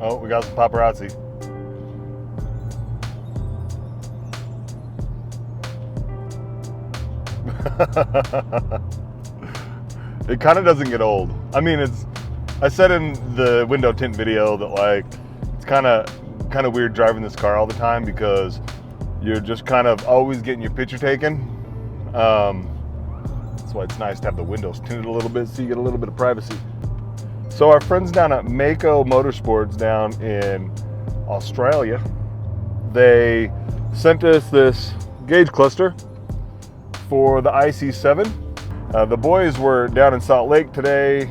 Oh, we got some paparazzi. It kind of doesn't get old. I mean, I said in the window tint video that like it's kind of weird driving this car all the time because you're just kind of always getting your picture taken. That's why it's nice to have the windows tinted a little bit so you get a little bit of privacy. So our friends down at MAKO Motorsports down in Australia, they sent us this gauge cluster for the iC-7. The boys were down in Salt Lake today.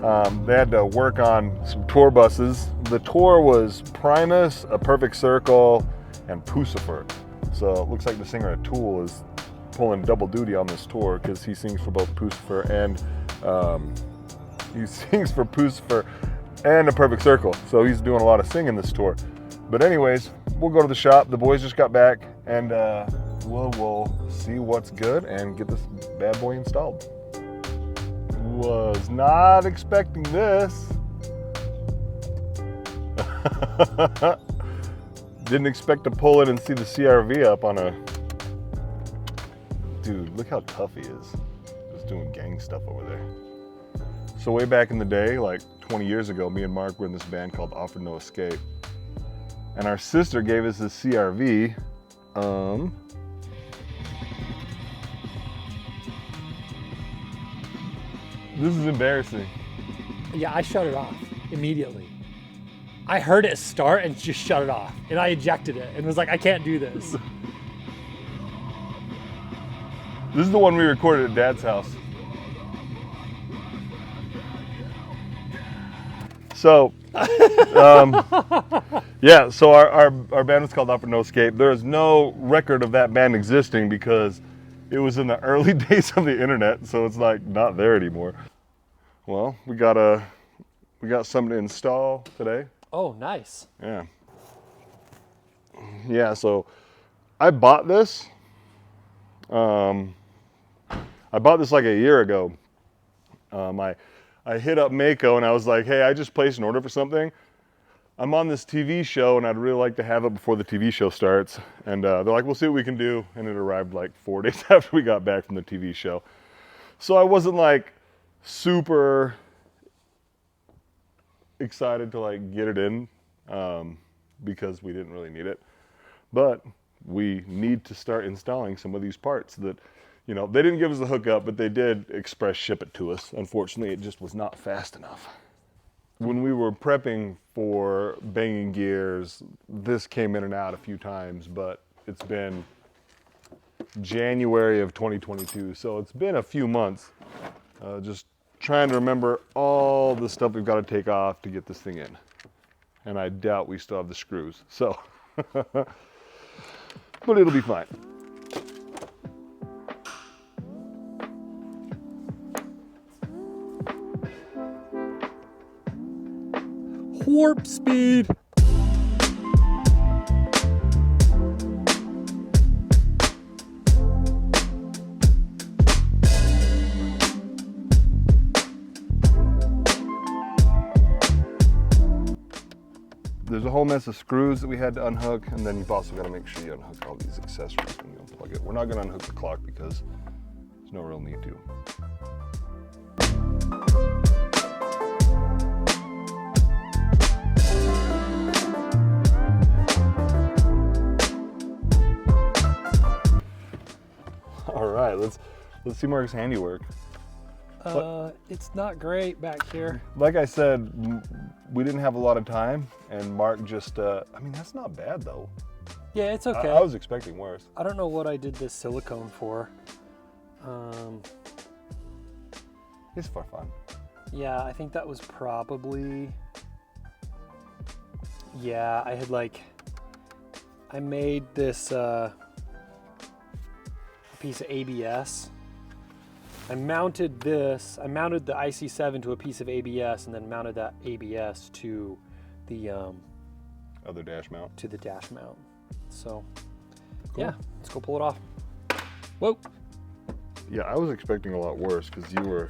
They had to work on some tour buses. The tour was Primus, A Perfect Circle, and Pucifer. So it looks like the singer of Tool is pulling double duty on this tour because he sings for both Pucifer and A Perfect Circle. So he's doing a lot of singing this tour. But anyways, we'll go to the shop. The boys just got back and we'll see what's good and get this bad boy installed. Was not expecting this. Didn't expect to pull in and see the CRV up on a... Dude, look how tough he is. Just doing gang stuff over there. So way back in the day, like 20 years ago, me and Mark were in this band called Offered No Escape. And our sister gave us this CRV. This is embarrassing. Yeah, I shut it off immediately. I heard it start and just shut it off. And I ejected it and was like, I can't do this. This is the one we recorded at Dad's house. So, yeah, so our band was called Offered No Escape. There is no record of that band existing because it was in the early days of the internet, so it's like not there anymore. Well, we got something to install today. Oh, nice. Yeah. Yeah, so I bought this. I bought this like a year ago. I hit up MAKO and I was like, hey, I just placed an order for something. I'm on this TV show and I'd really like to have it before the TV show starts. And they're like, we'll see what we can do. And it arrived like 4 days after we got back from the TV show. So I wasn't like super excited to like get it in because we didn't really need it. But we need to start installing some of these parts that, you know, they didn't give us the hookup, but they did express ship it to us. Unfortunately, it just was not fast enough. When we were prepping for banging gears, this came in and out a few times, but it's been January of 2022, so it's been a few months just trying to remember all the stuff we've got to take off to get this thing in. And I doubt we still have the screws, so. But it'll be fine. Warp speed. There's a whole mess of screws that we had to unhook, and then you've also got to make sure you unhook all these accessories when you unplug it. We're not going to unhook the clock because there's no real need to. All right, let's see Mark's handiwork. It's not great back here. Like I said, we didn't have a lot of time, and Mark just, I mean, that's not bad though. Yeah, it's okay. I was expecting worse. I don't know what I did this silicone for. It's for fun. Yeah, I think that was probably, yeah, I made this piece of ABS. I mounted the iC-7 to a piece of ABS and then mounted that ABS to the Other dash mount. to the dash mount. So Cool. yeah, let's go pull it off. Whoa. Yeah, I was expecting a lot worse because you were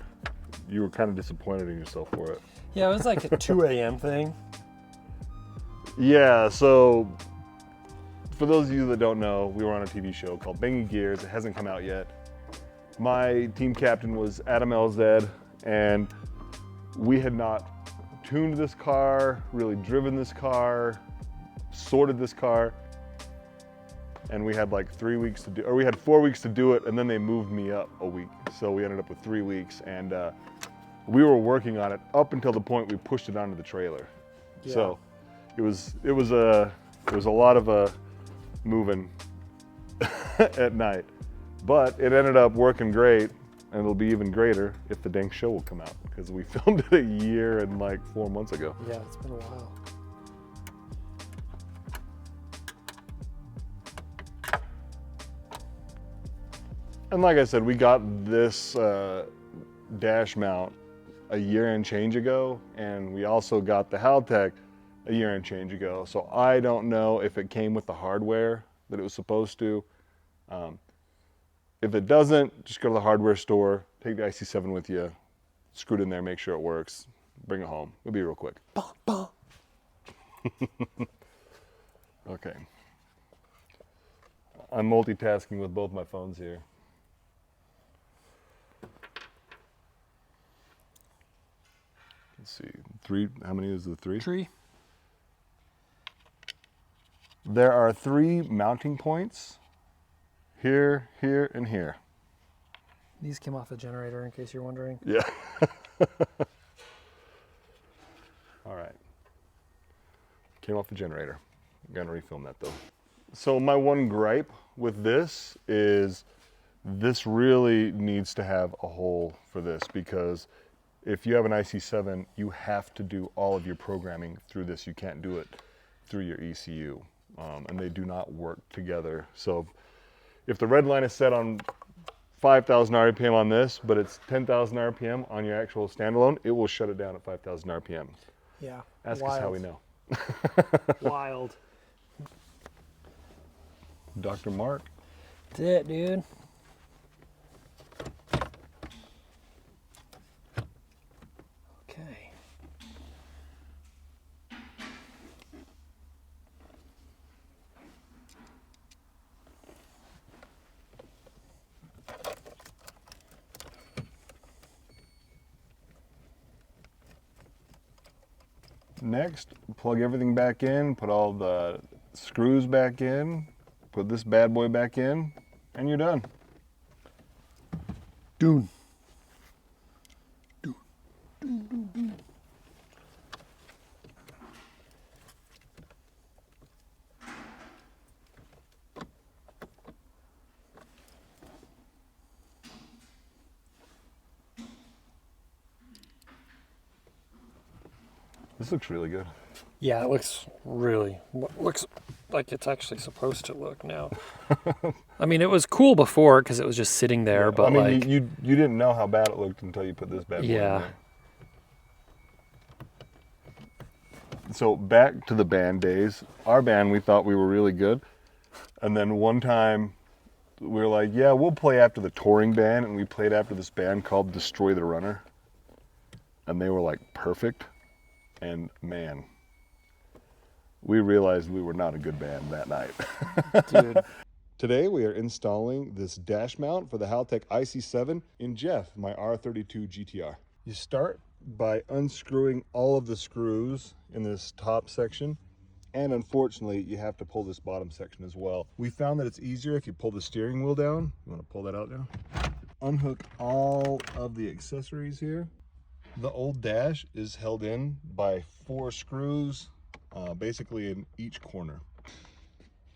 kind of disappointed in yourself for it. Yeah, it was like a 2 a.m. thing. Yeah, so for those of you that don't know, we were on a TV show called Banging Gears. It hasn't come out yet. My team captain was Adam LZ, and we had not tuned this car, really driven this car, sorted this car, and we had like 3 weeks to do, or we had 4 weeks to do it, and then they moved me up a week. So we ended up with 3 weeks, and we were working on it up until the point we pushed it onto the trailer. Yeah. So it was a lot of moving at night, but it ended up working great, and it'll be even greater if the dang show will come out, because we filmed it a year and like 4 months ago. Yeah, it's been a while. And like I said, we got this dash mount a year and change ago, and we also got the Haltech a year and change ago. So I don't know if it came with the hardware that it was supposed to. If it doesn't, just go to the hardware store, take the iC-7 with you, screw it in there, make sure it works, bring it home. It'll be real quick. Okay. I'm multitasking with both my phones here. Let's see, 3, how many is the 3? 3. There are 3 mounting points, here, here, and here. These came off the generator, in case you're wondering. Yeah. All right. Came off the generator. I'm gonna refilm that though. So my one gripe with this is this really needs to have a hole for this, because if you have an iC-7, you have to do all of your programming through this. You can't do it through your ECU, and they do not work together. So if the red line is set on 5,000 RPM on this, but it's 10,000 RPM on your actual standalone, it will shut it down at 5,000 RPM. Yeah. Ask us how we know. Wild. Dr. Mark. That's it, dude. Okay. Next, plug everything back in, put all the screws back in, put this bad boy back in, and you're done. Dune. This looks really good. Yeah, it looks like it's actually supposed to look now. I mean, it was cool before because it was just sitting there, Yeah, but I mean, like, you didn't know how bad it looked until you put this bad boy in yeah. there. So back to the band days. Our band, we thought we were really good. And then one time we were like, yeah, we'll play after the touring band. And we played after this band called Destroy the Runner. And they were like perfect. And man, we realized we were not a good band that night. Dude. Today we are installing this dash mount for the Haltech iC-7 in Jeff, my R32 GTR. You start by unscrewing all of the screws in this top section, and unfortunately you have to pull this bottom section as well. We found that it's easier if you pull the steering wheel down. You want to pull that out now? Unhook all of the accessories here. The old dash is held in by 4 screws, basically in each corner.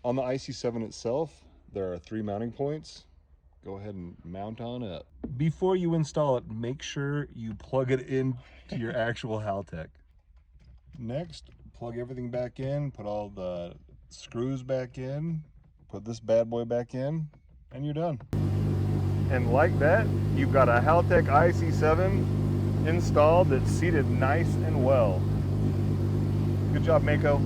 On the iC-7 itself, there are 3 mounting points. Go ahead and mount on up. Before you install it, make sure you plug it into your actual Haltech. Next, plug everything back in, put all the screws back in, put this bad boy back in, and you're done. And like that, you've got a Haltech iC-7 installed that's seated nice and well. Good job, Mako.